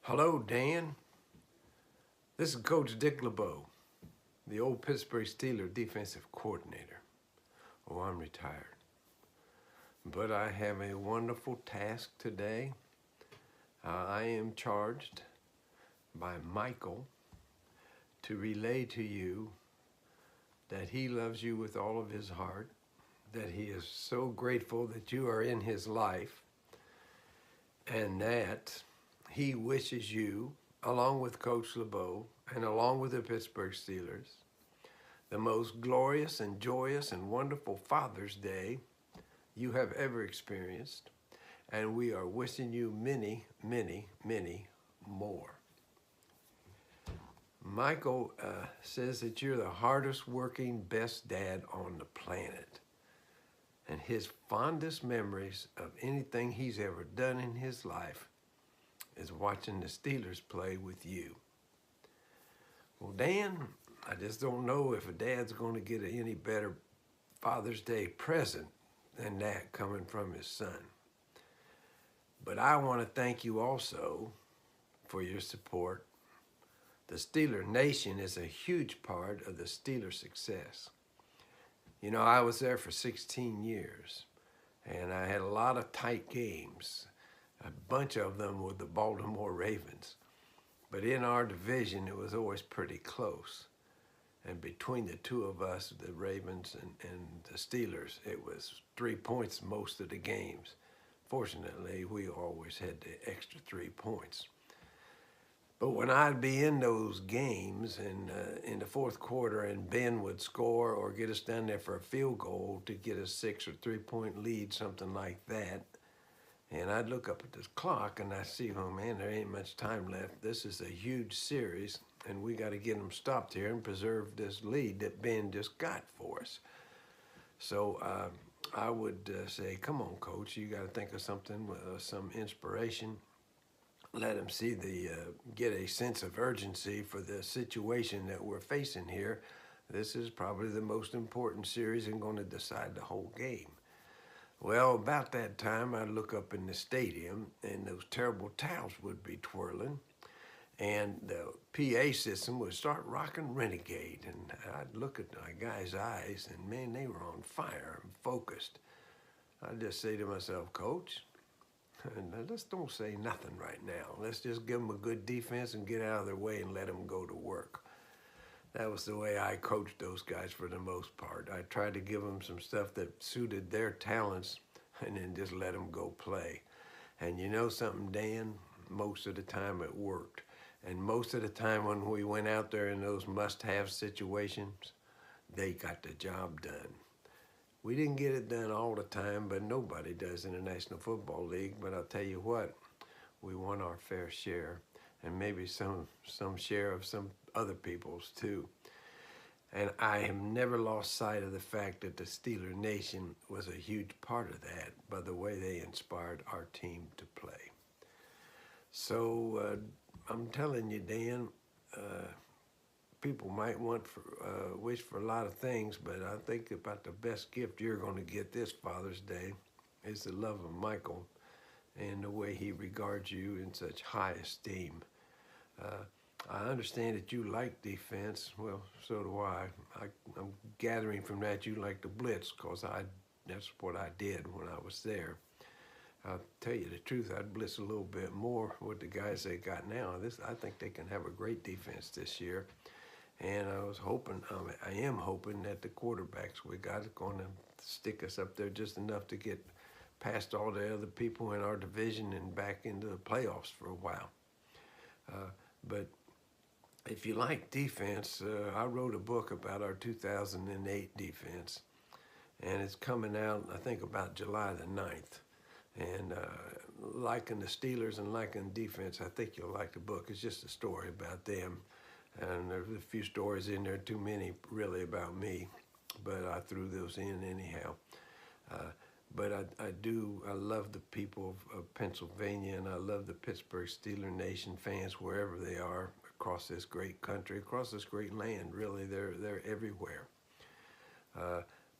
Hello, Dan. This is Coach Dick LeBeau, the old Pittsburgh Steelers defensive coordinator. Oh, I'm retired. But I have a wonderful task today. I am charged by Michael to relay to you that he loves you with all of his heart, that he is so grateful that you are in his life, and that he wishes you, along with Coach LeBeau and along with the Pittsburgh Steelers, the most glorious and joyous and wonderful Father's Day you have ever experienced. And we are wishing you many, many, many more. Michael says that you're the hardest working, best dad on the planet. And his fondest memories of anything he's ever done in his life is watching the Steelers play with you. Well, Dan, I just don't know if a dad's going to get any better Father's Day present than that coming from his son. But I want to thank you also for your support. The Steeler Nation is a huge part of the Steeler success. You know, I was there for 16 years, and I had a lot of tight games. A bunch of them with the Baltimore Ravens. But in our division, it was always pretty close. And between the two of us, the Ravens and the Steelers, it was 3 points most of the games. Fortunately, we always had the extra 3 points. But when I'd be in those games and in the fourth quarter and Ben would score or get us down there for a field goal to get a 6 or 3 point lead, something like that, and I'd look up at the clock and I see, oh man, there ain't much time left. This is a huge series and we got to get them stopped here and preserve this lead that Ben just got for us. So I would say, come on, Coach, you got to think of something, some inspiration. Let them see get a sense of urgency for the situation that we're facing here. This is probably the most important series and going to decide the whole game. Well, about that time, I'd look up in the stadium, and those terrible towels would be twirling, and the PA system would start rocking Renegade, and I'd look at my guy's eyes, and man, they were on fire and focused. I'd just say to myself, Coach, let's don't say nothing right now. Let's just give them a good defense and get out of their way and let them go to work. That was the way I coached those guys for the most part. I tried to give them some stuff that suited their talents and then just let them go play. And you know something, Dan? Most of the time it worked. And most of the time when we went out there in those must-have situations, they got the job done. We didn't get it done all the time, but nobody does in the National Football League. But I'll tell you what, we won our fair share, and maybe some share of some other people's too. And I have never lost sight of the fact that the Steeler Nation was a huge part of that by the way they inspired our team to play. So I'm telling you, Dan, people might wish for a lot of things, but I think about the best gift you're going to get this Father's Day is the love of Michael and the way he regards you in such high esteem. I understand that you like defense. Well, so do I. I'm gathering from that you like the blitz because that's what I did when I was there. I'll tell you the truth, I'd blitz a little bit more with the guys they got now. I think they can have a great defense this year. And I am hoping that the quarterbacks we got are going to stick us up there just enough to get past all the other people in our division and back into the playoffs for a while. But if you like defense, I wrote a book about our 2008 defense, and it's coming out, I think, about July the 9th. And liking the Steelers and liking defense, I think you'll like the book. It's just a story about them. And there's a few stories in there, too many really about me, but I threw those in anyhow. But I love the people of Pennsylvania, and I love the Pittsburgh Steeler Nation fans wherever they are across this great country, across this great land. Really, they're everywhere.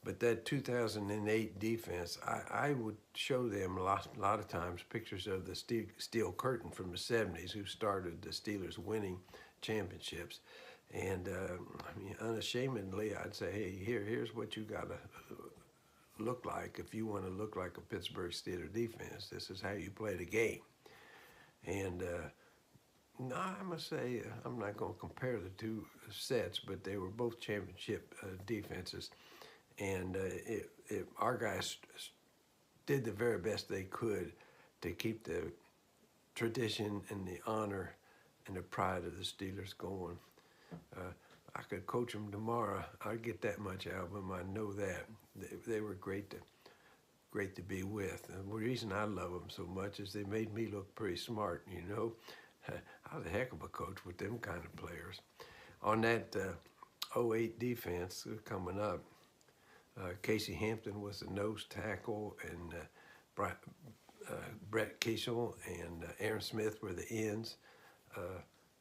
But that 2008 defense, I would show them a lot of times pictures of the Steel Curtain from the 70s, who started the Steelers winning championships. And I mean, unashamedly, I'd say, hey, here's what you got to look like if you want to look like a Pittsburgh Steelers defense. This is how you play the game. And no, I must say, I'm not going to compare the two sets, but they were both championship defenses. And our guys did the very best they could to keep the tradition and the honor and the pride of the Steelers going. I could coach them tomorrow. I'd get that much out of them. I know that. They were great to be with. And the reason I love them so much is they made me look pretty smart, you know. I was a heck of a coach with them kind of players. On that 08 defense coming up, Casey Hampton was the nose tackle, and Brett Keisel and Aaron Smith were the ends.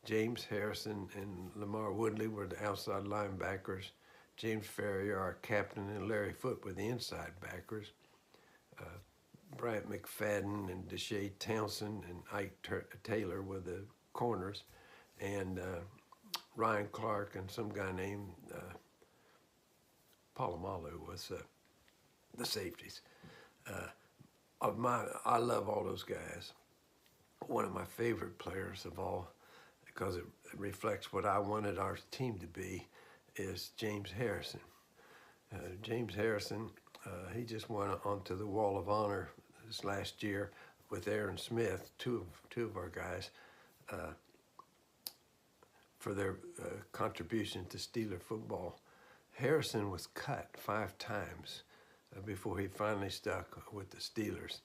James Harrison and Lamar Woodley were the outside linebackers. James Ferrier, our captain, and Larry Foote were the inside backers. Bryant McFadden and Deshae Townsend and Ike Taylor were the corners, and Ryan Clark and some guy named Palomalu was the safeties. I love all those guys. One of my favorite players of all, because it reflects what I wanted our team to be, is James Harrison. James Harrison, he just went onto the Wall of Honor this last year with Aaron Smith, two of our guys, for their contribution to Steeler football. Harrison was cut 5 times before he finally stuck with the Steelers.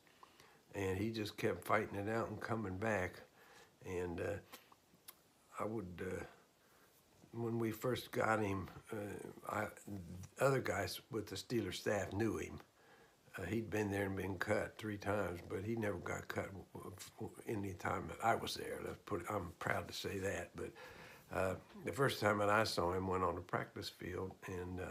And he just kept fighting it out and coming back. And I would, when we first got him, other guys with the Steelers staff knew him. He'd been there and been cut 3 times, but he never got cut any time that I was there. I'm proud to say that. But the first time that I saw him, went on the practice field, and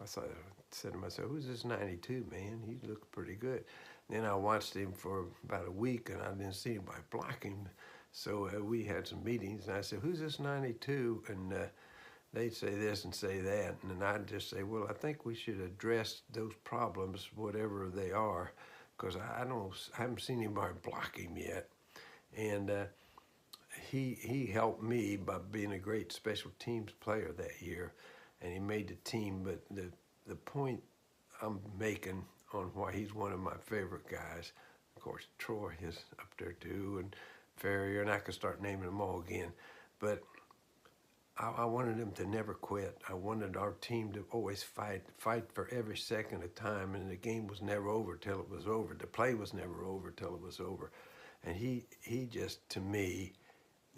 I said to myself, "Who's this 92 man? He looked pretty good." Then I watched him for about a week, and I didn't see anybody block him. So we had some meetings, and I said, "Who's this 92?" And they'd say this and say that, and then I'd just say, "Well, I think we should address those problems, whatever they are, because I haven't seen anybody block him yet." And he helped me by being a great special teams player that year, and he made the team. But the point I'm making on why he's one of my favorite guys, of course, Troy is up there too, and Ferrier, and I could start naming them all again, but I wanted them to never quit. I wanted our team to always fight for every second of time, and the game was never over till it was over. The play was never over till it was over. And he just, to me,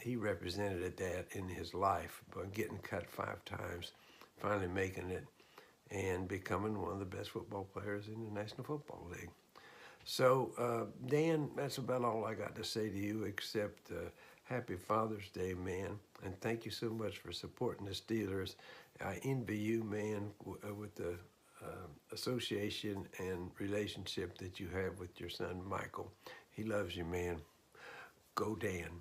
he represented that in his life by getting cut 5 times, finally making it, and becoming one of the best football players in the National Football League. So, Dan, that's about all I got to say to you, except happy Father's Day, man. And thank you so much for supporting the Steelers. I envy you, man, with the association and relationship that you have with your son, Michael. He loves you, man. Go, Dan.